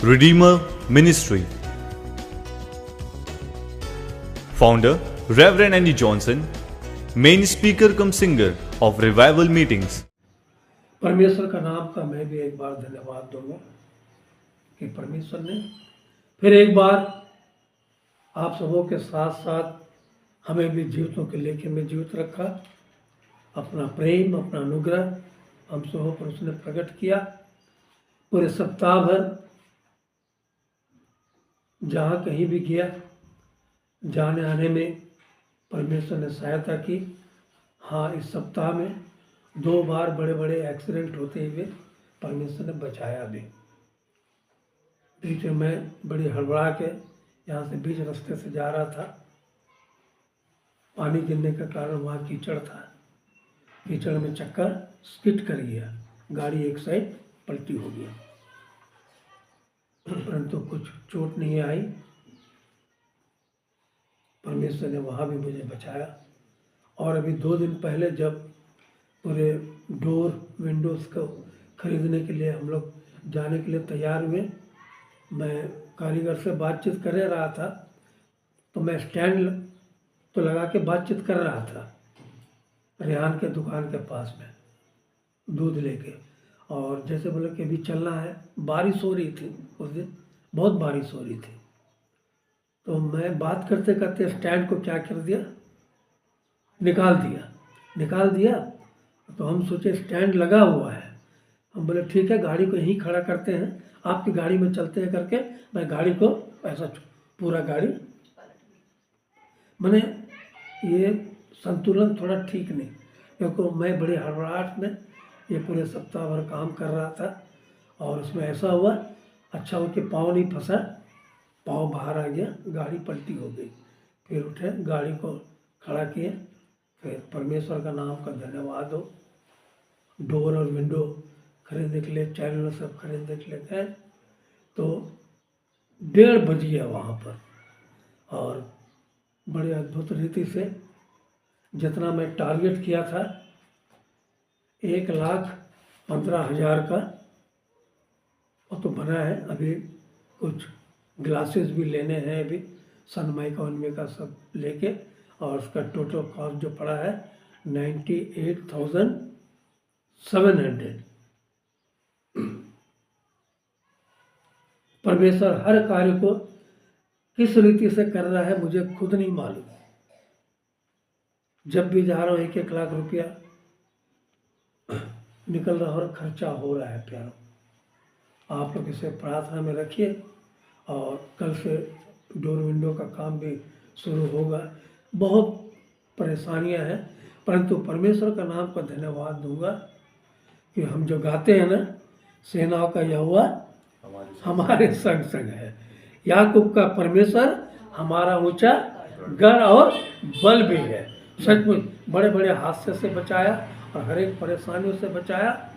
Redeemer Ministry. Founder Reverend Andy Johnson, main speaker cum singer of revival meetings. परमेश्वर का नाम का मैं भी एक बार धन्यवाद दूंगा कि परमेश्वर ने फिर एक बार आप सबों के साथ साथ हमें भी जीवितों के लेखे में जीवित रखा। अपना प्रेम, अपना अनुग्रह हम सबों पर उसने प्रकट किया। पूरे सप्ताह भर जहाँ कहीं भी गया, जाने आने में परमेश्वर ने सहायता की। हाँ, इस सप्ताह में 2 बार बड़े बड़े एक्सीडेंट होते हुए परमेश्वर ने बचाया भी। बीच में मैं बड़ी हड़बड़ा के यहाँ से बीच रास्ते से जा रहा था। पानी गिरने का कारण वहाँ कीचड़ था। कीचड़ में चक्कर स्किड कर गया, गाड़ी एक साइड पलटी हो गया, परंतु कुछ चोट नहीं आई। परमेश्वर ने वहाँ भी मुझे बचाया। और अभी 2 दिन पहले जब पूरे डोर विंडोज़ को खरीदने के लिए हम लोग जाने के लिए तैयार हुए, मैं कारीगर से बातचीत कर रहा था, तो मैं स्टैंड तो लगा के बातचीत कर रहा था रेहान के दुकान के पास में दूध लेके। और जैसे बोले कि अभी चलना है, बारिश हो रही थी उस दिन, बहुत बारिश हो रही थी। तो मैं बात करते करते स्टैंड को क्या कर दिया, निकाल दिया। तो हम सोचे स्टैंड लगा हुआ है, हम बोले ठीक है गाड़ी को यहीं खड़ा करते हैं, आपकी गाड़ी में चलते हैं करके मैं गाड़ी को ऐसा पूरा गाड़ी, मैंने ये संतुलन थोड़ा ठीक नहीं, क्योंकि मैं बड़े हड़बड़ाहट में ये पूरे सप्ताह भर काम कर रहा था। और उसमें ऐसा हुआ, अच्छा हो कि पाँव नहीं फंसा, पाँव बाहर आ गया, गाड़ी पलटी हो गई। फिर उठे, गाड़ी को खड़ा किए। फिर परमेश्वर का नाम का धन्यवाद हो। डोर और विंडो खरीदने के लिए, चैनल सब खरीदने के लिए गए तो 1:30 बज गया वहाँ पर। और बड़े अद्भुत रीति से जितना मैं टारगेट किया था 1,15,000 का, वो तो बना है। अभी कुछ ग्लासेस भी लेने हैं, अभी सनमाइका वनमाइका सब लेके, और उसका टोटल कॉस्ट जो पड़ा है 98,700। परमेश्वर हर कार्य को किस रीति से कर रहा है मुझे खुद नहीं मालूम। जब भी जा रहा हूँ 1-1 लाख रुपया निकल रहा और खर्चा हो रहा है। प्यारों, आप लोग इसे प्रार्थना में रखिए। और कल से डोर विंडो का काम भी शुरू होगा। बहुत परेशानियां हैं, परंतु परमेश्वर का नाम का धन्यवाद दूंगा कि हम जो गाते हैं ना, सेनाओं का यहोवा हमारे संग संग है। याकूब का परमेश्वर हमारा ऊंचा गढ़ और बल भी है। सचमुच बड़े बड़े हादसे से बचाया और हर एक परेशानियों से बचाया।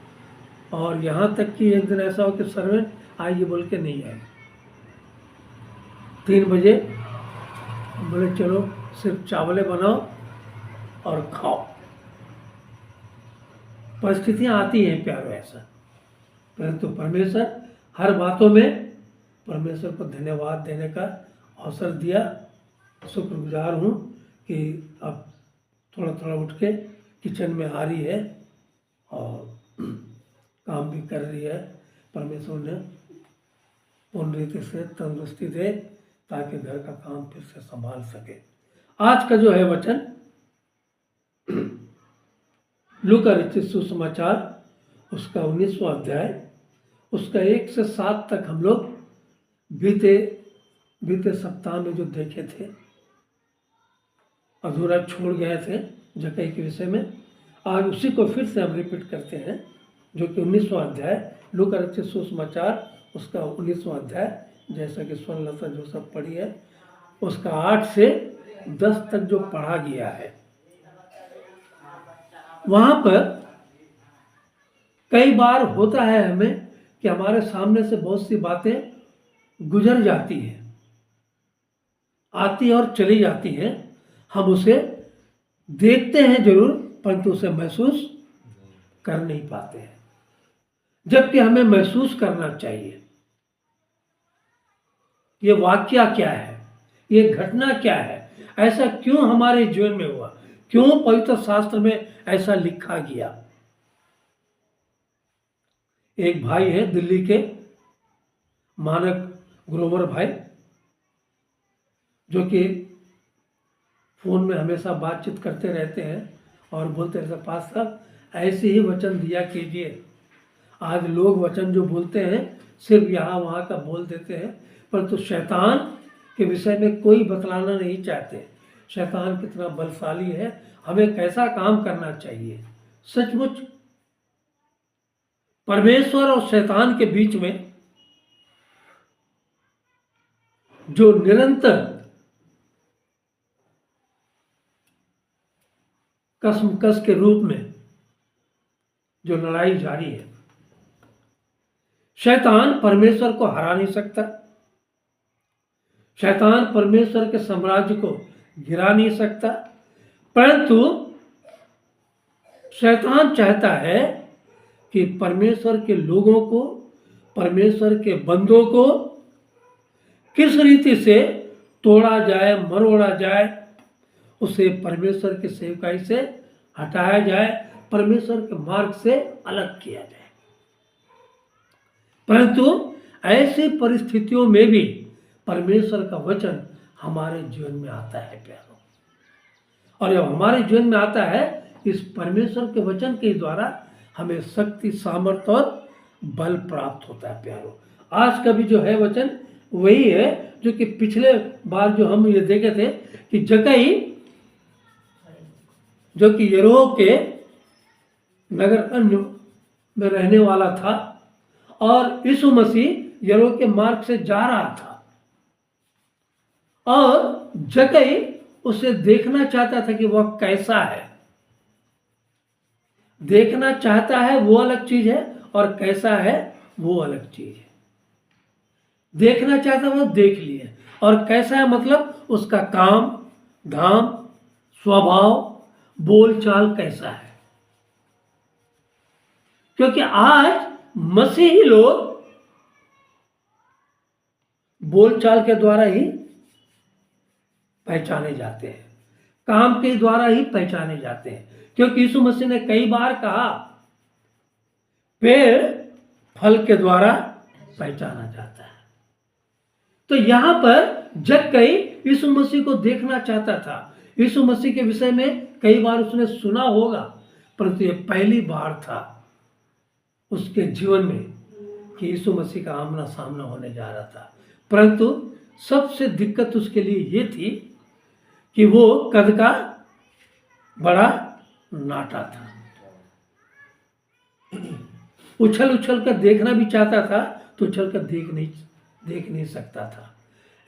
और यहाँ तक कि एक दिन ऐसा हो कि सर्वेंट आइए बोल के नहीं आए। 3 बजे बोले चलो सिर्फ चावले बनाओ और खाओ। परिस्थितियाँ आती हैं प्यारो ऐसा, परंतु परमेश्वर हर बातों में परमेश्वर को धन्यवाद देने का अवसर दिया। शुक्रगुजार हूँ कि अब थोड़ा थोड़ा उठ के किचन में आ रही है और काम भी कर रही है। परमेश्वर ने पूर्ण रीति से तंदुरुस्ती दे ताकि घर का काम फिर से संभाल सके। आज का जो है वचन लूका रचित सुसमाचार उसका 19वां अध्याय, उसका 1 से 7 तक हम लोग बीते सप्ताह में जो देखे थे, अधूरा छोड़ गए थे जक्कई के विषय में। आज उसी को फिर से हम रिपीट करते हैं, जो कि 19वां अध्याय लूका रचित सुसमाचार उसका 19वां अध्याय, जैसा कि स्वर्णलता जो सब पढ़ी है, उसका 8 से 10 तक जो पढ़ा गया है। वहाँ पर कई बार होता है हमें कि हमारे सामने से बहुत सी बातें गुजर जाती हैं, आती और चली जाती हैं। हम उसे देखते हैं जरूर, परंतु उसे महसूस कर नहीं पाते हैं, जबकि हमें महसूस करना चाहिए। ये वाक्या क्या है, ये घटना क्या है, ऐसा क्यों हमारे जीवन में हुआ, क्यों पवित्र शास्त्र में ऐसा लिखा गया। एक भाई है दिल्ली के, मानक ग्रोवर भाई, जो कि फोन में हमेशा बातचीत करते रहते हैं और बोलते रहते, पास साहब ऐसे ही वचन दिया कीजिए। आज लोग वचन जो बोलते हैं सिर्फ यहाँ वहाँ का बोल देते हैं, परंतु शैतान के विषय में कोई बतलाना नहीं चाहते। शैतान कितना बलशाली है, हमें कैसा काम करना चाहिए। सचमुच परमेश्वर और शैतान के बीच में जो निरंतर कसमकस के रूप में जो लड़ाई जारी है, शैतान परमेश्वर को हरा नहीं सकता, शैतान परमेश्वर के साम्राज्य को गिरा नहीं सकता, परंतु शैतान चाहता है कि परमेश्वर के लोगों को, परमेश्वर के बंदों को किस रीति से तोड़ा जाए, मरोड़ा जाए, उसे परमेश्वर की सेवकाई से हटाया जाए, परमेश्वर के मार्ग से अलग किया जाए। परंतु ऐसी परिस्थितियों में भी परमेश्वर का वचन हमारे जीवन में आता है प्यारों, और जब हमारे जीवन में आता है, इस परमेश्वर के वचन के द्वारा हमें शक्ति, सामर्थ्य और बल प्राप्त होता है प्यारों। आज का भी जो है वचन वही है जो कि पिछले बार जो हम ये देखे थे कि जक्कई जो कि यरीहो के नगर अन्य में रहने वाला था और यीशु मसीह यरीहो के मार्ग से जा रहा था, और जक्कई उसे देखना चाहता था कि वह कैसा है। देखना चाहता है वो अलग चीज है, और कैसा है वो अलग चीज है। देखना चाहता वो देख लिए, और कैसा है मतलब उसका काम धाम, स्वभाव, बोलचाल कैसा है। क्योंकि आज मसीही लोग बोलचाल के द्वारा ही पहचाने जाते हैं, काम के द्वारा ही पहचाने जाते हैं। क्योंकि यीशु मसीह ने कई बार कहा पेड़ फल के द्वारा पहचाना जाता है। तो यहां पर जक्कई यीशु मसीह को देखना चाहता था। यीशु मसीह के विषय में कई बार उसने सुना होगा, परंतु यह पहली बार था उसके जीवन में कि यीशु मसीह का आमना सामना होने जा रहा था। परंतु सबसे दिक्कत उसके लिए ये थी कि वो कद का बड़ा नाटा था। उछल उछल कर देखना भी चाहता था तो उछल कर देख नहीं सकता था।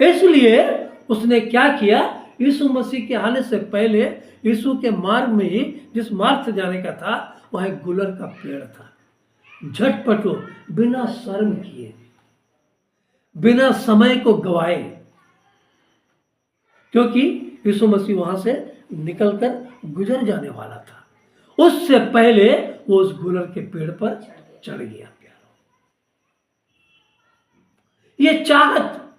इसलिए उसने क्या किया, यीशु मसीह के आने से पहले यीशु के मार्ग में ही, जिस मार्ग से जाने का था, वह एक गुलर का पेड़ था। झटपटो, बिना शर्म किए, बिना समय को गवाए, क्योंकि यीशु मसीह वहां से निकलकर गुजर जाने वाला था, उससे पहले वो उस गुलर के पेड़ पर चढ़ गया। ये चाहत,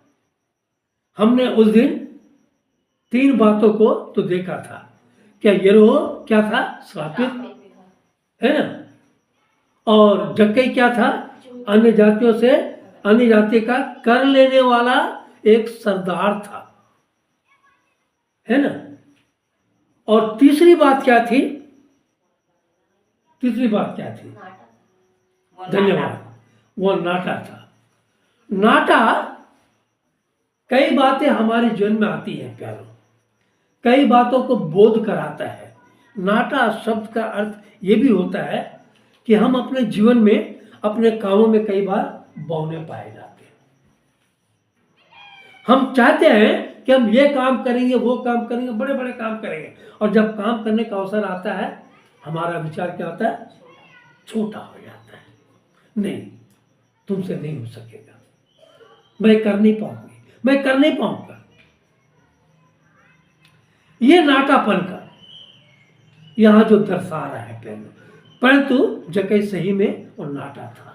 हमने उस दिन 3 बातों को तो देखा था। क्या यरीहो क्या था? श्रापित है ना। और जक्कई क्या था? अन्य जातियों से, अन्य जाति का कर लेने वाला एक सरदार था, है ना। और तीसरी बात क्या थी? तीसरी बात क्या थी? धन्यवाद, वो नाटा था। नाटा, कई बातें हमारे जीवन में आती हैं प्यारों, कई बातों को बोध कराता है। नाटा शब्द का अर्थ ये भी होता है कि हम अपने जीवन में, अपने कामों में कई बार बौने पाए जाते हैं। हम चाहते हैं कि हम ये काम करेंगे, वो काम करेंगे, बड़े बड़े काम करेंगे, और जब काम करने का अवसर आता है, हमारा विचार क्या होता है? छोटा हो जाता है। नहीं, तुमसे नहीं हो सकेगा, मैं कर नहीं पाऊंगी, मैं कर नहीं पाऊंगा। ये नाटापन का यहां जो दर्शा रहा है पहले, परंतु जक्कई सही में वो नाटा था।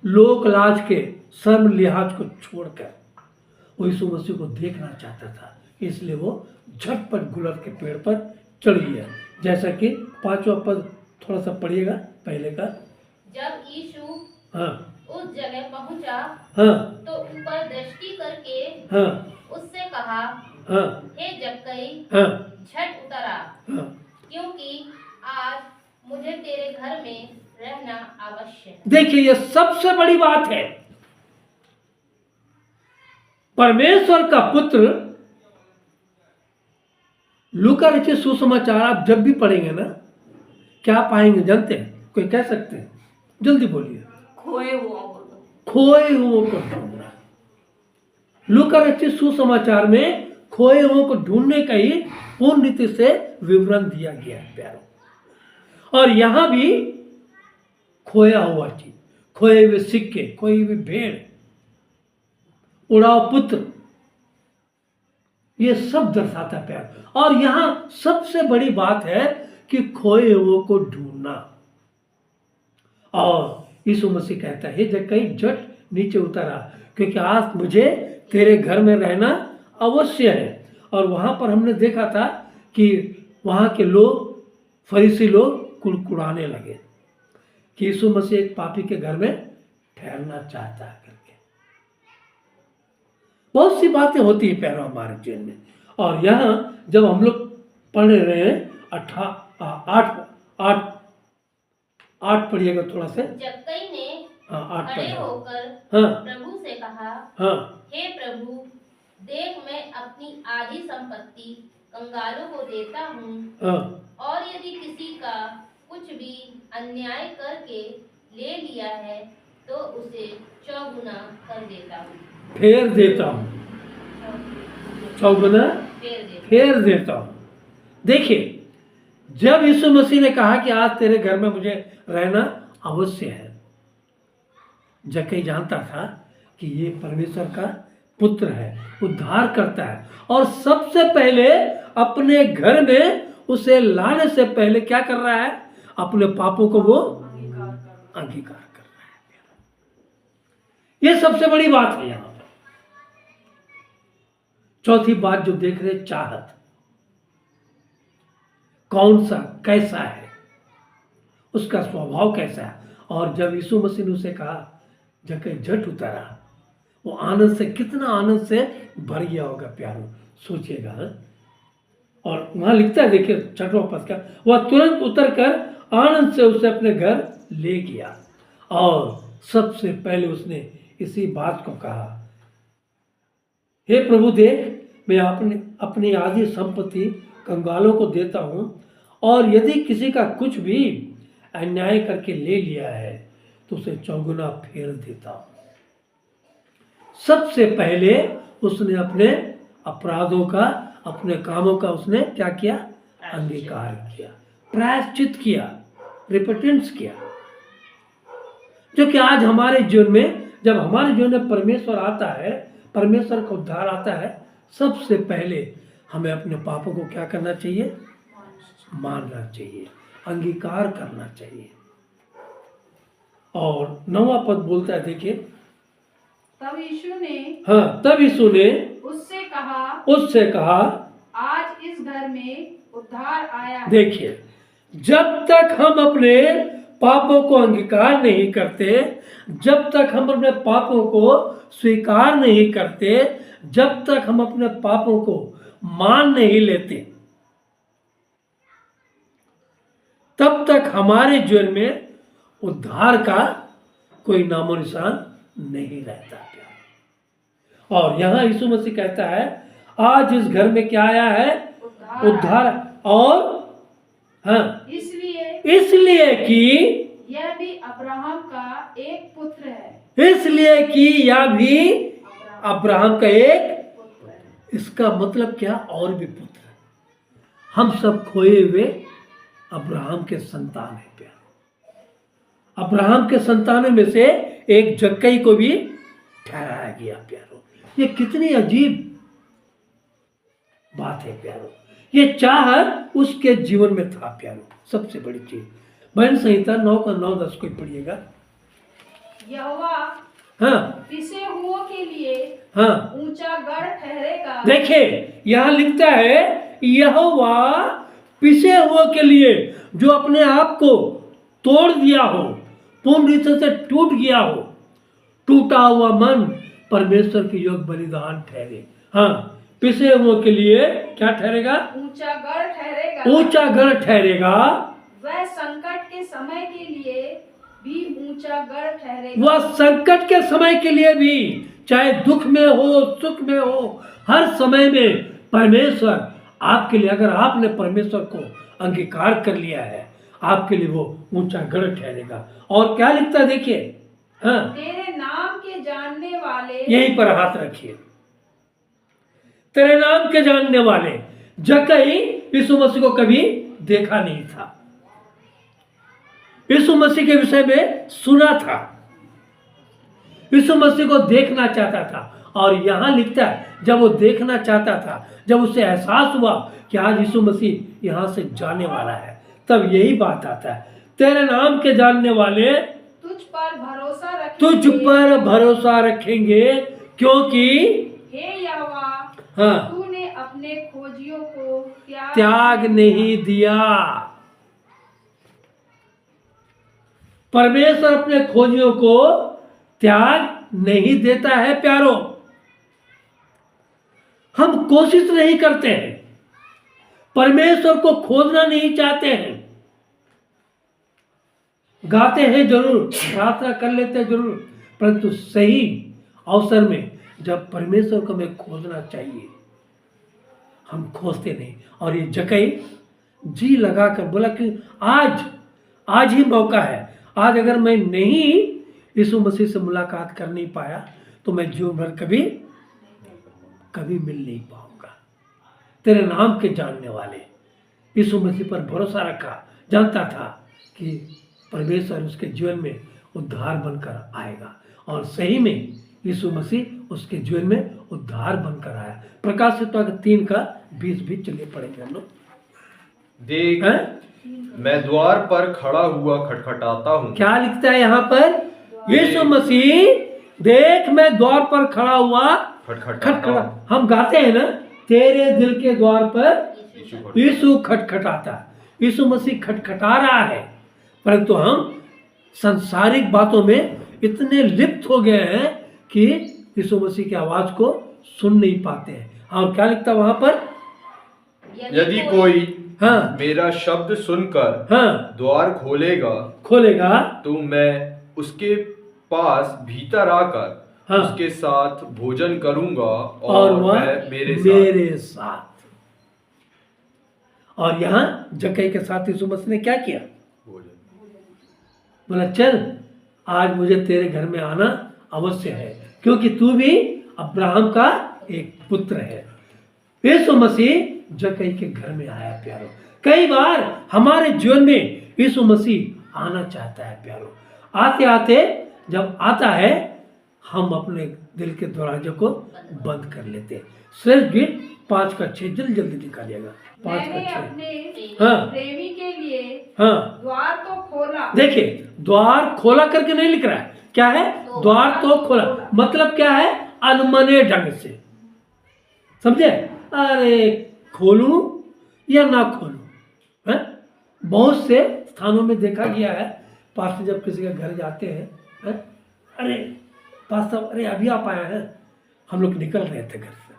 लोक लाज के, शर्म लिहाज को छोड़कर वो यीशु मसीह को देखना चाहता था, इसलिए वो झटपट गुलर के पेड़ पर चढ़ गया। जैसा कि 5वां पद थोड़ा सा पढ़िएगा पहले का। जब यीशु हाँ उस जगह पहुंचा हाँ तो ऊपर दृष्टि करके हाँ उससे कहा, हाँ हे जक्कई, हाँ झट उतर आ, हाँ। क्योंकि आज मुझे तेरे घर में रहना आवश्यक है। देखिए, ये सबसे बड़ी बात है। परमेश्वर का पुत्र, लूका रचित सुसमाचार आप जब भी पढ़ेंगे ना, क्या पाएंगे जानते हैं? कोई कह सकते हैं? जल्दी बोलिए। खोए हुआ बोलो। खोए हुओं को ढूंढना। लूका रचित सुसमाचार में खोए हुओं को ढूंढने का ही पूर्ण रीति से विवरण दिया गया है प्यारों। और यहां भी खोया हुआ चीज, खोए हुए सिक्के, खोई हुई भेड़, उड़ाव पुत्र, ये सब दर्शाता है प्यार। और यहां सबसे बड़ी बात है कि खोए हुओं को ढूंढना। और यीशु मसीह कहता है, जक्कई झट नीचे उतर आ, क्योंकि आज मुझे तेरे घर में रहना अवश्य है। और वहां पर हमने देखा था कि वहां के लोग, फरीसी लोग कुड़कुड़ाने लगे कि यीशु मसीह एक पापी के घर में ठहरना चाहता है करके। बहुत सी बातें होती है प्यारों हमारे जीवन में। और यहाँ जब हम लोग पढ़ रहे हैं 8 पढ़िएगा थोड़ा से। जक्कई ने हाँ 8 खड़े पढ़िएगा। होकर हाँ प्रभु से कहा, हाँ हे प्रभु, देख मैं अपनी आधी संपत्ति कंगालों को देता हूँ, हाँ और यदि किसी का कुछ भी अन्याय करके ले लिया है तो उसे चौगुना कर देता हूँ। फेर देता हूँ, चौगुना फेर देता हूँ। देखिए, जब यीशु मसीह ने कहा कि आज तेरे घर में मुझे रहना अवश्य है, जक्कई जानता था कि ये परमेश्वर का पुत्र है, उद्धार करता है। और सबसे पहले अपने घर में उसे लाने से पहले क्या कर रहा है? अपने पापों को वो अंगीकार कर रहा है। ये सबसे बड़ी बात है यहां पर। चौथी बात जो देख रहे, चाहत कौन सा, कैसा है, उसका स्वभाव कैसा है। और जब यीशु मसीह ने उसे कहा जक्कई झट उतरा, वो आनंद से, कितना आनंद से भर गया होगा प्यारों, सोचिएगा। और वहां लिखता है, देखिए 6वां पद का, वह तुरंत उतरकर आनंद से उसे अपने घर ले गया। और सबसे पहले उसने इसी बात को कहा, हे प्रभु, देख मैं अपनी आधी संपत्ति कंगालों को देता हूं, और यदि किसी का कुछ भी अन्याय करके ले लिया है तो उसे चौगुना फेर देता हूं। सबसे पहले उसने अपने अपराधों का, अपने कामों का उसने क्या किया? अंगीकार किया, प्रायश्चित किया, रिपेटेंस किया। जो कि आज हमारे जीवन में, जब हमारे जीवन में परमेश्वर आता है, परमेश्वर का उद्धार आता है, सबसे पहले हमें अपने पापों को क्या करना चाहिए? मानना चाहिए, अंगीकार करना चाहिए। और 9वां पद बोलता है, देखिए, तब यीशु ने उससे कहा, आज इस घर में उद्धार आया है। देखिए, जब तक हम अपने पापों को अंगीकार नहीं करते, जब तक हम अपने पापों को स्वीकार नहीं करते, जब तक हम अपने पापों को मान नहीं लेते, तब तक हमारे जीवन में उद्धार का कोई नामो निशान नहीं रहता। और यहां यीशु मसीह कहता है, आज इस घर में क्या आया है? उद्धार। और हाँ, इसलिए कि यह भी अब्राहम का एक पुत्र है। इसलिए कि यह भी अब्राहम का एक, इसका मतलब क्या? और भी पुत्र। हम सब खोए हुए अब्राहम के संतान है प्यारो। अब्राहम के संतानों में से एक जक्कई को भी ठहराया गया प्यारो। ये कितनी अजीब बात है प्यारो। ये चाहत उसके जीवन में था प्यारो। सबसे बड़ी चीज, भजन संहिता 9 का 9-10 को पढ़िएगा। यहोवा हाँ पिसे हुओं के लिए हाँ ऊंचा गढ़ ठहरेगा। देखिए यहाँ लिखता है यहोवा पिसे हुए के लिए, जो अपने आप को तोड़ दिया हो, पूर्ण रीति से टूट गया हो, टूटा हुआ मन परमेश्वर के योग बलिदान ठहरे। हाँ पिसे हुए के लिए क्या ठहरेगा? ऊंचा गढ़ ठहरेगा। ऊंचा गढ़ ठहरेगा। वह संकट के समय के लिए भी ऊंचा गढ़ ठहरेगा। वह संकट के समय के लिए भी, चाहे दुख में हो सुख में हो, हर समय में परमेश्वर आपके लिए, अगर आपने परमेश्वर को अंगीकार कर लिया है, आपके लिए वो ऊंचा गढ़ ठहरेगा। और क्या लिखता है देखिए, हाँ तेरे नाम के जानने वाले, यहीं पर हाथ रखिए, तेरे नाम के जानने वाले। जक्कई यीशु मसीह को कभी देखा नहीं था, यीशु मसीह के विषय में सुना था, यीशु मसीह को देखना चाहता था। और यहां लिखता है जब वो देखना चाहता था, जब उसे एहसास हुआ कि आज यीशु मसीह यहां से जाने वाला है, तब यही बात आता है, तेरे नाम के जानने वाले तुझ पर भरोसा रखेंगे। तुझ पर भरोसा रखेंगे, क्योंकि हे यहोवा, हाँ तूने अपने खोजियों को त्याग नहीं दिया। परमेश्वर अपने खोजियों को त्याग नहीं देता है प्यारो। हम कोशिश नहीं करते हैं, परमेश्वर को खोजना नहीं चाहते हैं, गाते हैं जरूर, प्रार्थना कर लेते हैं जरूर, परंतु सही अवसर में जब परमेश्वर को हमें खोजना चाहिए, हम खोजते नहीं। और ये जक्कई जी लगाकर बोला कि आज ही मौका है, आज अगर मैं नहीं यीशु मसीह से मुलाकात कर नहीं पाया तो मैं जीवन भर कभी मिल नहीं पाऊंगा। तेरे नाम के जानने वाले यीशु मसीह पर भरोसा रखा, जानता था कि परमेश्वर उसके जीवन में उद्धार बनकर आएगा, और सही में यीशु मसीह उसके जीवन में उद्धार बनकर आया। प्रकाशित 3:20 भी चलिए पढ़ेंगे हम लोग। देख मैं द्वार पर खड़ा हुआ खटखटाता हूँ। क्या लिखता है यहाँ पर? यीशु मसीह, देख मैं द्वार पर खड़ा हुआ खटखटा। हम गाते हैं ना, तेरे दिल के द्वार पर यीशु खटखटाता। यीशु मसीह खटखटा रहा है, परंतु हम सांसारिक बातों में इतने लिप्त हो गए हैं कि यीशु मसीह की आवाज को सुन नहीं पाते हैं। और क्या लिखता है वहां पर? यदि कोई हाँ मेरा शब्द सुनकर हाँ द्वार खोलेगा तो मैं उसके पास भीतर आकर हाँ उसके साथ भोजन करूंगा और वह मेरे साथ। और यहाँ जक्कई के साथ यीशु मसीह ने क्या किया? बोला चल आज मुझे तेरे घर में आना अवश्य है, क्योंकि तू भी अब्राहम का एक पुत्र है। यीशु मसीह जक्कई के घर में आया प्यारो। कई बार हमारे जीवन में यीशु मसीह आना चाहता है प्यारो। आते आते जब आता है, हम अपने दिल के दरवाजे को बंद कर लेते हैं। श्रेष्ठ गीत 5:6 जल्दी निकालिएगा। 5:6 मैंने अपने हाँ प्रेमी के लिए हाँ द्वार तो खोला। देखिए, द्वार खोला करके नहीं लिख रहा है, क्या है? द्वार तो खोला, मतलब क्या है? अनमने ढंग से, समझे? अरे खोलूं या ना खोलूं, है? बहुत से स्थानों में देखा गया है, पास्टर जब किसी के घर जाते हैं, अरे पास्टर अरे अभी आप आया है, हम लोग निकल रहे थे घर से।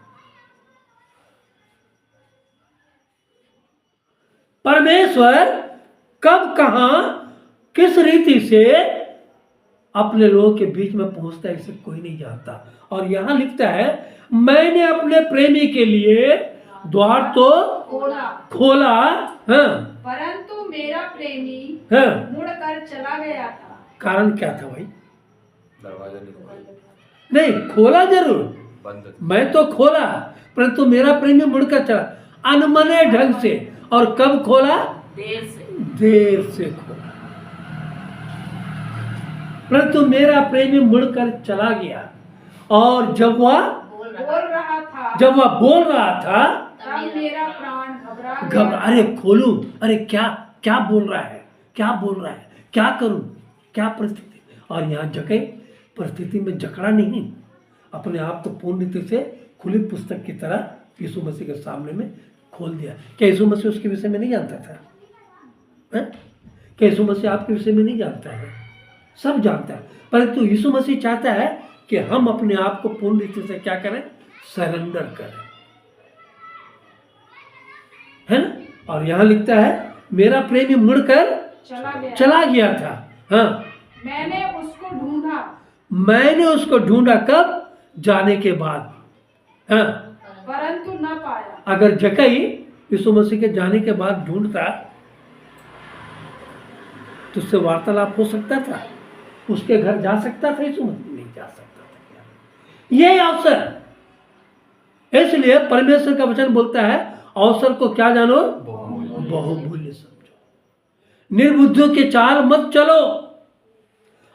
परमेश्वर कब कहां किस रीति से अपने लोगों के बीच में पहुंचता है, इसे कोई नहीं जानता। और यहां लिखता है, मैंने अपने प्रेमी के लिए द्वार तो खोला हाँ, परंतु मेरा प्रेमी हाँ। मुड़कर चला गया था। कारण क्या था भाई? दरवाजा नहीं खोला जरूर, बंद। मैं तो खोला, परंतु मेरा प्रेमी मुड़कर चला, अनमने ढंग से। और कब खोला? देर से खोला, परंतु मेरा प्रेमी मुड़कर चला गया। और जब वह बोल रहा था तब मेरा प्राण घबरा घबरा, गया। अरे खोलूं, अरे क्या बोल रहा है, क्या बोल रहा है, क्या करूं, क्या परिस्थिति। और यहाँ जक्कई परिस्थिति में जकड़ा नहीं, अपने आप को पूर्ण रीति से खुली पुस्तक की तरह यीशु मसीह के सामने में खोल दिया। क्या यीशु मसीह उसके विषय में नहीं जानता था? क्या यीशु मसीह आपके विषय में नहीं जानता है? सब जानता है, परंतु यीशु मसीह चाहता है कि हम अपने आप को पूर्ण रीति से क्या करें? सरेंडर करें, है ना। और यहां लिखता है मेरा प्रेमी मुड़कर चला गया था। हाँ, मैंने उसको ढूंढा कब? जाने के बाद। हाँ, परंतु न पाया। अगर जक्कई यीशु मसीह के जाने के बाद ढूंढता तो उससे वार्तालाप हो सकता था, उसके घर जा सकता था? यीशु मसीह नहीं जा सकता था। यही अवसर, इसलिए परमेश्वर का वचन बोलता है अवसर को क्या जानो? बहुमूल्य समझो। निर्बुद्धियों के चाल मत चलो।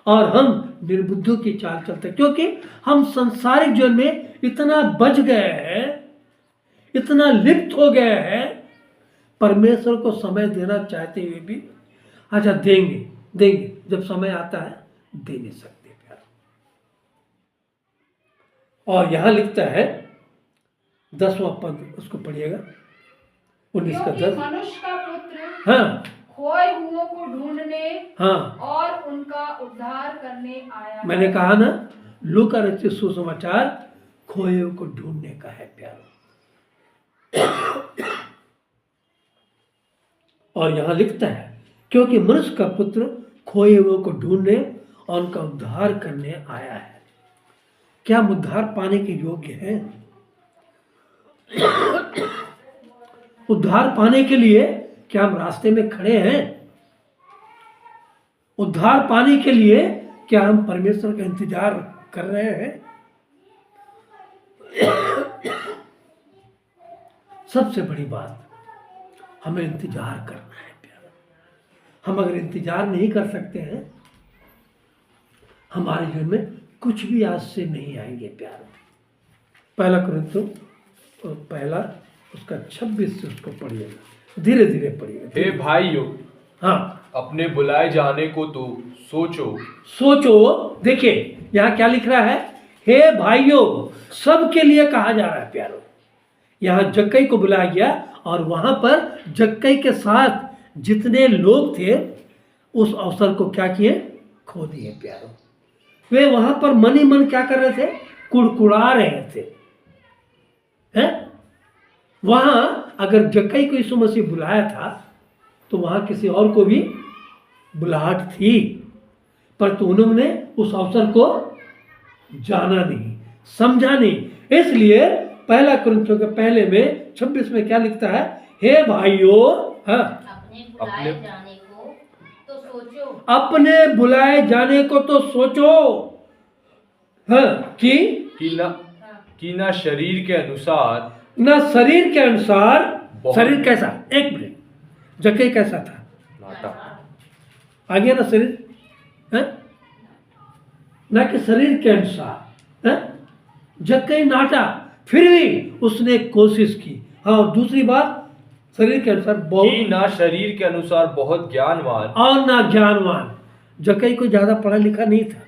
और हम निर्बुद्धियों की चाल चलते, क्योंकि हम संसारिक जीवन में इतना बच गए हैं, इतना लिप्त हो गए हैं, परमेश्वर को समय देना चाहते हुए भी अच्छा देंगे जब समय आता है दे नहीं सकते प्यार। और यहां लिखता है 10वां पद, उसको पढ़िएगा, 19 का 10। मनुष्य का पुत्र हाँ, खोए हुओं को ढूंढने हाँ, और उनका उद्धार करने आया। मैंने कहा ना, लूका रचित सुसमाचार खोए हुओं को ढूंढने का है प्यारो। और यहां लिखता है क्योंकि मनुष्य का पुत्र खोए हुओं को ढूंढने और उनका उद्धार करने आया है। क्या हम उद्धार पाने के योग्य हैं? उद्धार पाने के लिए क्या हम रास्ते में खड़े हैं? उद्धार पाने के लिए क्या हम परमेश्वर का इंतजार कर रहे हैं? सबसे बड़ी बात, हमें इंतजार करना है प्यारा। हम अगर इंतजार नहीं कर सकते हैं, हमारे जीवन में कुछ भी आज से नहीं आएंगे प्यारा। पहला कुरिन्थियों पहला उसका 26 से उसको पढ़िएगा, धीरे धीरे पढ़िएगा। हे भाइयों, हाँ, अपने बुलाए जाने को तो सोचो। देखिए यहाँ क्या लिख रहा है? हे भाइयों, सबके लिए कहा जा रहा है प्यारो। यहाँ जक्कई को बुलाया गया और वहां पर जक्कई के साथ जितने लोग थे उस अवसर को क्या किए? खो दिए प्यारो। वे वहां पर मन ही मन क्या कर रहे थे? कुड़कुड़ा रहे थे। हैं? वहां अगर जक्कई को यीशु मसीह बुलाया था तो वहां किसी और को भी बुलाहट थी, परंतु उन्होंने उस अवसर को जाना नहीं, समझा नहीं। इसलिए पहला कुरिन्थियों के पहले में 26 में क्या लिखता है? हे भाइयों, हाँ, अपने बुलाए जाने को तो सोचो। अपने बुलाए जाने को तो सोचो। हाँ, कि ना शरीर के अनुसार, ना शरीर के अनुसार। शरीर कैसा? एक मिनट, जक्कई कैसा था? नाटा। आ गया ना शरीर, है ना, कि शरीर के अनुसार। है जक्कई नाटा, फिर भी उसने कोशिश की। हाँ, और दूसरी बात, शरीर के अनुसार कि ना शरीर के अनुसार बहुत ज्ञानवान और ना ज्ञानवान। जक्कई कोई ज्यादा पढ़ा लिखा नहीं था,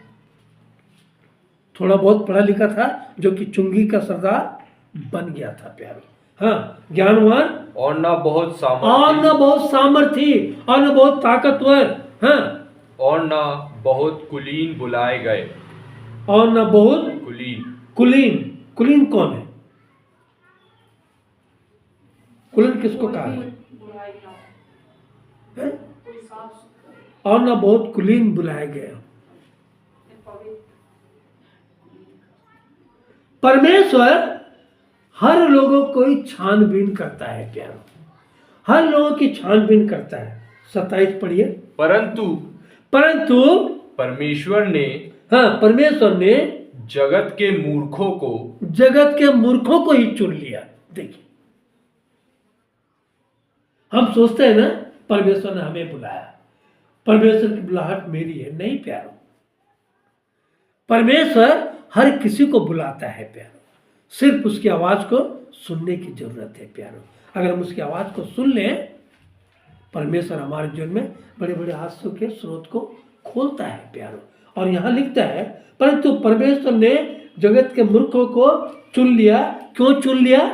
थोड़ा बहुत पढ़ा लिखा था, जो कि चुंगी का सरदार बन गया था प्यारे। हाँ, ज्ञानवान और ना बहुत सामर्थी और ना बहुत ताकतवर। हाँ, और ना बहुत कुलीन बुलाए गए। और ना बहुत कुलीन कौन है? कुलीन किसको कहा है? और ना बहुत कुलीन बुलाए गए। परमेश्वर हर लोगों को ही छानबीन करता है प्यारो, हर लोगों की छानबीन करता है। 27 पढ़िए। परंतु परमेश्वर ने जगत के मूर्खों को ही चुन लिया। देखिए, हम सोचते हैं ना परमेश्वर ने हमें बुलाया, परमेश्वर की बुलाहट मेरी है। नहीं प्यारो, परमेश्वर हर किसी को बुलाता है प्यारो, सिर्फ उसकी आवाज को सुनने की जरूरत है प्यारो। अगर हम उसकी आवाज को सुन लें, परमेश्वर हमारे जीवन में बड़े बड़े आंसू के स्रोत को खोलता है प्यारो, और यहाँ लिखता है परंतु परमेश्वर ने जगत के मूर्खों को चुन लिया। क्यों चुन लिया?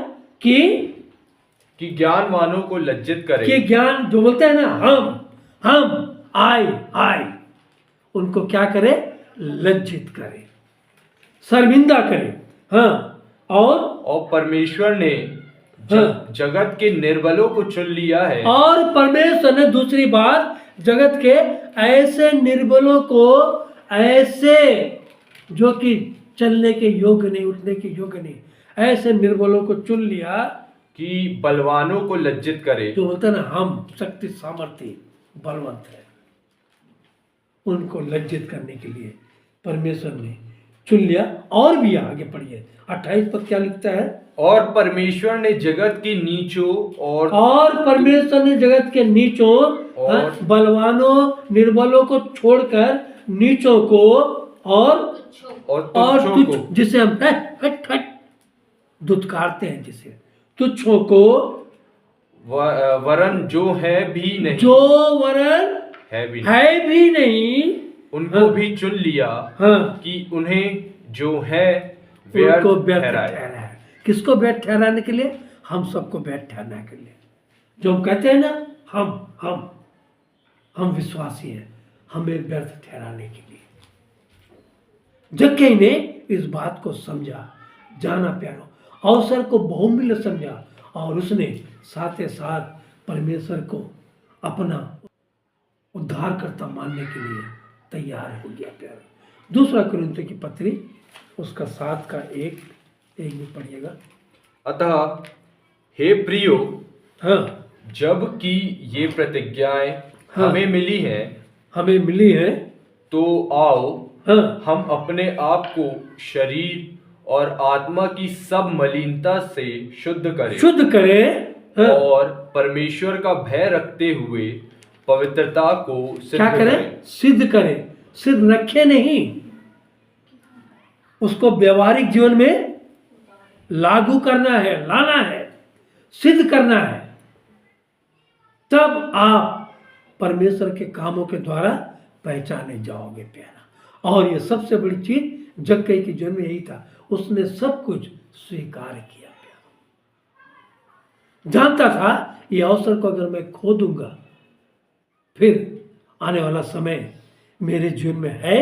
कि ज्ञानवानों को लज्जित करे। कि ज्ञान जो बोलते हैं ना, हम आई उनको क्या करे? लज्जित करे, शर्मिंदा करे। हाँ, और परमेश्वर ने जगत के निर्बलों को चुन लिया है। और परमेश्वर ने दूसरी बात जगत के ऐसे निर्बलों को, ऐसे जो कि चलने के योग्य नहीं, उठने के योग्य नहीं, ऐसे निर्बलों को चुन लिया कि बलवानों को लज्जित करे। जो बोलते हैं ना हम शक्ति सामर्थ्य बलवंत है, उनको लज्जित करने के लिए परमेश्वर ने चुन लिया। और भी आगे पढ़िए 28 पद क्या लिखता है? और परमेश्वर ने जगत के नीचों और परमेश्वर ने जगत के नीचों और बलवानों निर्बलों को छोड़कर नीचों को और तुच्छों को, जिसे हम हट दुत्कारते हैं, जिसे तुच्छों को, वरन जो है भी नहीं, जो वरन है भी नहीं, उनको भी चुन लिया। हाँ, कि उन्हें जो है व्यर्थ ठहराए। किसको व्यर्थ ठहराने के लिए? हम सबको व्यर्थ ठहराने के लिए। जो हम कहते हैं ना हम विश्वासी हैं, हमें व्यर्थ ठहराने के लिए। जक्कई ने इस बात को समझा, जाना प्यारो, अवसर को बहुमूल्य समझा और उसने साथ ही साथ परमेश्वर को अपना उद्धारकर्ता मानने के लिए तैयार हो गया प्यारो। दूसरा कुरिन्थियों की पत्री उसका 7 का 1 में पढ़िएगा। अतः हे प्रियो, हाँ, जब कि ये प्रतिज्ञाएं हाँ, हमें मिली है, तो आओ हाँ, हम अपने आप को शरीर और आत्मा की सब मलिनता से शुद्ध करें। हाँ, और परमेश्वर का भय रखते हुए पवित्रता को क्या करें? सिद्ध करें। सिर्फ रखे नहीं, उसको व्यवहारिक जीवन में लागू करना है, लाना है, सिद्ध करना है। तब आप परमेश्वर के कामों के द्वारा पहचाने जाओगे प्यारा। और ये सबसे बड़ी चीज जक्कई के जीवन में यही था, उसने सब कुछ स्वीकार किया प्यारा। जानता था ये अवसर को अगर मैं खो दूंगा फिर आने वाला समय मेरे जीवन में है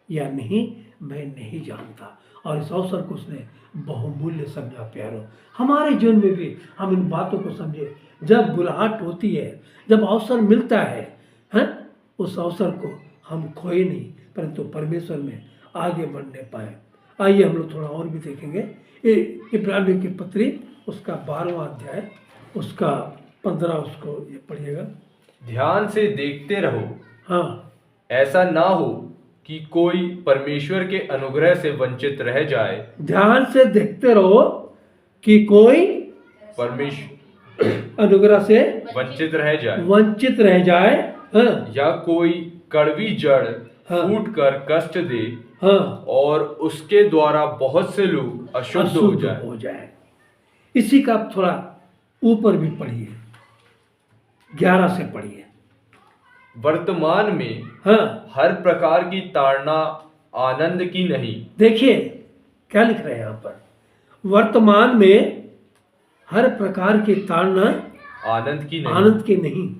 या नहीं मैं नहीं जानता। और इस अवसर को उसने बहुमूल्य समझा प्यारो। हमारे जीवन में भी हम इन बातों को समझे। जब बुलाहट होती है, जब अवसर मिलता है, उस अवसर को हम खोए नहीं, परंतु परमेश्वर में आगे बढ़ने पाए। आइए हम लोग थोड़ा और भी देखेंगे। इब्रानियों की पत्री उसका 12वां अध्याय उसका 15 उसको ये पढ़िएगा। ध्यान से देखते रहो, हाँ, ऐसा ना हो कि कोई परमेश्वर के अनुग्रह से वंचित रह जाए। ध्यान से देखते रहो कि कोई परमेश्वर अनुग्रह से वंचित रह जाए, हाँ, या कोई कड़वी जड़ हाँ, फूट कर कष्ट दे, हाँ, और उसके द्वारा बहुत से लोग अशुद्ध हो जाए। इसी का थोड़ा ऊपर भी पढ़िए, 11 से पढ़िए। वर्तमान में हाँ, हर प्रकार की ताड़ना आनंद की नहीं। देखिए क्या लिख रहे हैं यहाँ पर, वर्तमान में हर प्रकार की ताड़ना आनंद की नहीं।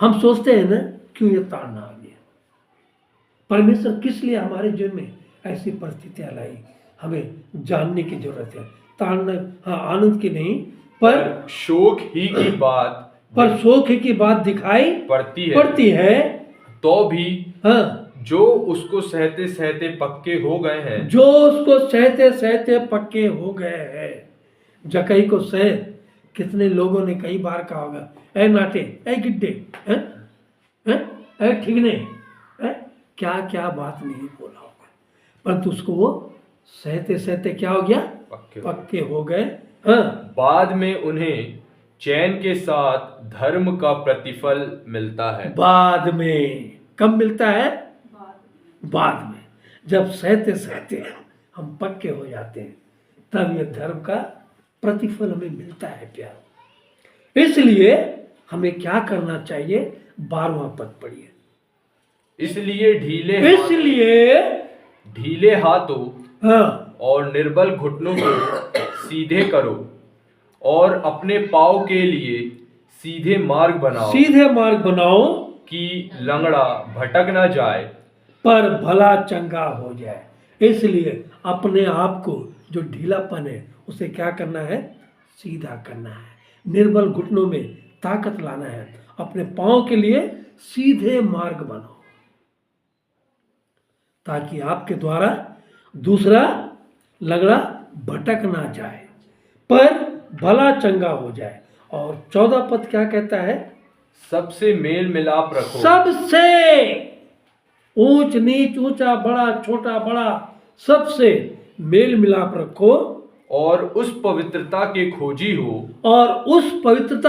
हम सोचते हैं ना क्यों ये ताड़ना आ गया, परमेश्वर किस लिए हमारे जीवन में ऐसी परिस्थितियां लाई, हमें जानने की जरूरत है। ताड़ना हाँ आनंद की नहीं, पर शोक की बात दिखाई पड़ती है। तो भी हाँ, जो उसको सहते सहते पक्के हो गए हैं, जक्कई को सह कितने लोगों ने कई बार कहा होगा, ऐ नाटे, ऐ गिड्डे, ऐ ठिगने, क्या क्या बात नहीं बोला होगा, परंतु उसको वो सहते सहते क्या हो गया? पक्के हो गए। हाँ, बाद में उन्हें चैन के साथ धर्म का प्रतिफल मिलता है। बाद में कब मिलता है? बाद में, जब सहते सहते हम पक्के हो जाते हैं तब ये धर्म का प्रतिफल हमें मिलता है प्यार। इसलिए हमें क्या करना चाहिए? 12वां पद पढ़िए। इसलिए ढीले हाथों हाँ, और निर्बल घुटनों को सीधे करो और अपने पाँव के लिए सीधे मार्ग बनाओ कि लंगड़ा भटक न जाए पर भला चंगा हो जाए। इसलिए अपने आप को जो ढीलापन है उसे क्या करना है? सीधा करना है। निर्बल घुटनों में ताकत लाना है। अपने पाँव के लिए सीधे मार्ग बनाओ ताकि आपके द्वारा दूसरा लंगड़ा भटक ना जाए पर भला चंगा हो जाए। और 14 पद क्या कहता है? सबसे मेल मिलाप रखो। सबसे ऊंच नीच, ऊंचा बड़ा, छोटा बड़ा, सबसे मेल मिलाप रखो और उस पवित्रता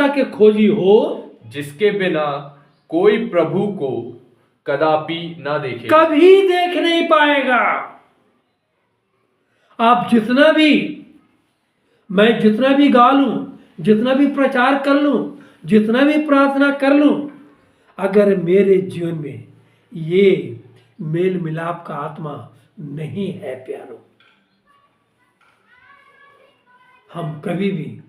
के खोजी हो जिसके बिना कोई प्रभु को कदापि ना देखे। कभी देख नहीं पाएगा। आप मैं जितना भी गा लूं, जितना भी प्रचार कर लूं, जितना भी प्रार्थना कर लूं, अगर मेरे जीवन में ये मेल मिलाप का आत्मा नहीं है प्यारो, हम कभी भी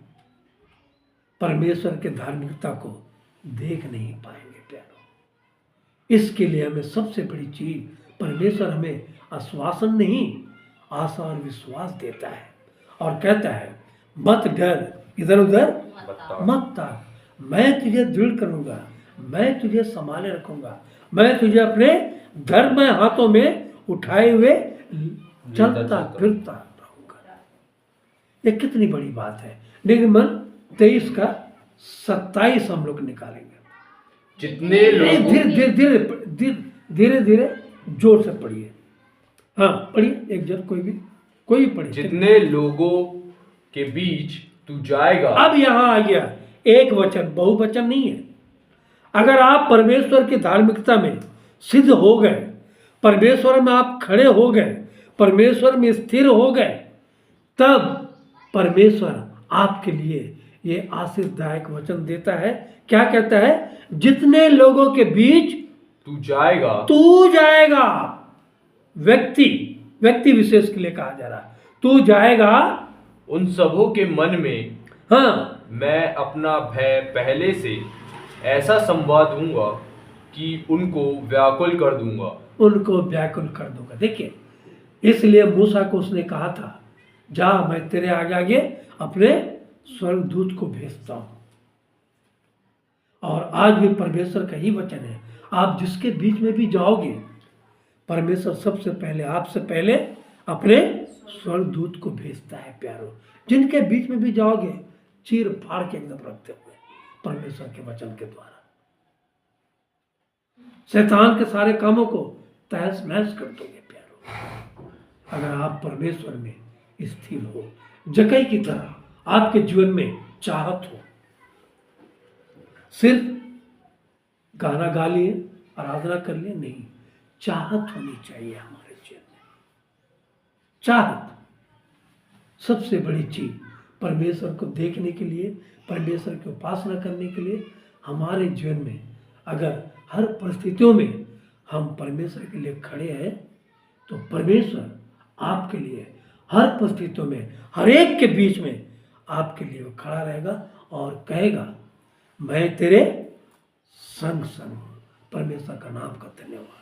परमेश्वर के धार्मिकता को देख नहीं पाएंगे प्यारो। इसके लिए हमें सबसे बड़ी चीज, परमेश्वर हमें आश्वासन नहीं, आशा और विश्वास देता है और कहता है मत डर, इधर उधर मत ताक, मैं तुझे दृढ़ करूंगा, मैं तुझे संभाले रखूंगा, मैं तुझे अपने धर्म हाथों में उठाए हुए चलता फिरता रहूंगा। ये कितनी बड़ी बात है। निर्गमन 23 का 27 हम लोग निकालेंगे। जितने लोग धीरे धीरे जोर से पढ़िए। हाँ पढ़िए, एक जन कोई भी पढ़िए। जितने लोगों के बीच तू जाएगा। अब यहां आ गया एक वचन, बहुवचन नहीं है। अगर आप परमेश्वर की धार्मिकता में सिद्ध हो गए, परमेश्वर में आप खड़े हो गए, परमेश्वर में स्थिर हो गए, तब परमेश्वर आपके लिए ये आशीर्वाददायक वचन देता है। क्या कहता है? जितने लोगों के बीच तू जाएगा। व्यक्ति विशेष के लिए कहा जा रहा है, तू जाएगा। उन सबों के मन में हाँ, मैं अपना भय पहले से ऐसा संवाद दूंगा कि उनको व्याकुल कर दूंगा। देखिए, इसलिए मूसा को उसने कहा था, जा मैं तेरे आगे आगे अपने स्वर्गदूत को भेजता हूं। और आज भी परमेश्वर का ही वचन है, आप जिसके बीच में भी जाओगे, परमेश्वर सबसे पहले, आपसे पहले अपने स्वर्गदूत को भेजता है प्यारो। जिनके बीच में भी जाओगे, चीर फाड़ के एकदम रखते हुए परमेश्वर के वचन के द्वारा शैतान के सारे कामों को तहस नहस कर दोगे प्यारो। अगर आप परमेश्वर में स्थिर हो, जकई की तरह आपके जीवन में चाहत हो, सिर्फ गाना गा लिए, आराधना कर लिए नहीं, चाहत होनी चाहिए हमारे जीवन में। चाहत सबसे बड़ी चीज, परमेश्वर को देखने के लिए, परमेश्वर की उपासना करने के लिए हमारे जीवन में अगर हर परिस्थितियों में हम परमेश्वर के लिए खड़े हैं, तो परमेश्वर आपके लिए हर परिस्थितियों में, हर एक के बीच में आपके लिए वो खड़ा रहेगा और कहेगा, मैं तेरे संग हूं। परमेश्वर का नाम का धन्यवाद।